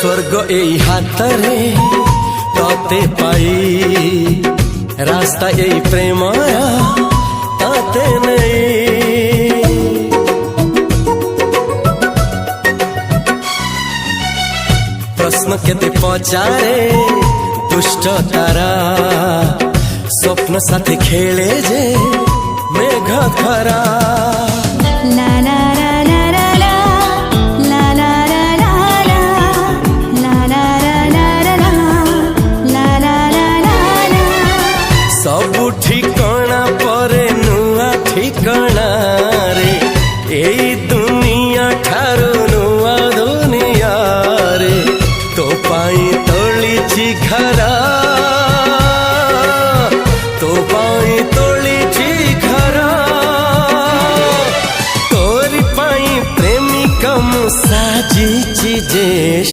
स्वर्ग एई हातरे तते पाई रास्ता एई प्रेमया ताते नहीं। प्रश्न केते पचारे दुष्ट तारा स्वप्न साथी खेले जे मेघ खरा। ला ला ला ला ला ला ला ला ला ला ला ला ला ला। सबु ठिकाना परे नुआ ठिकाना रे एई दुनिया ठारू नुआ दुनिया रे। तो पाई तोलिछि घरा तो पाई तोलिछि घरा तोरी पाई प्रेमिका मु साजिछि जे।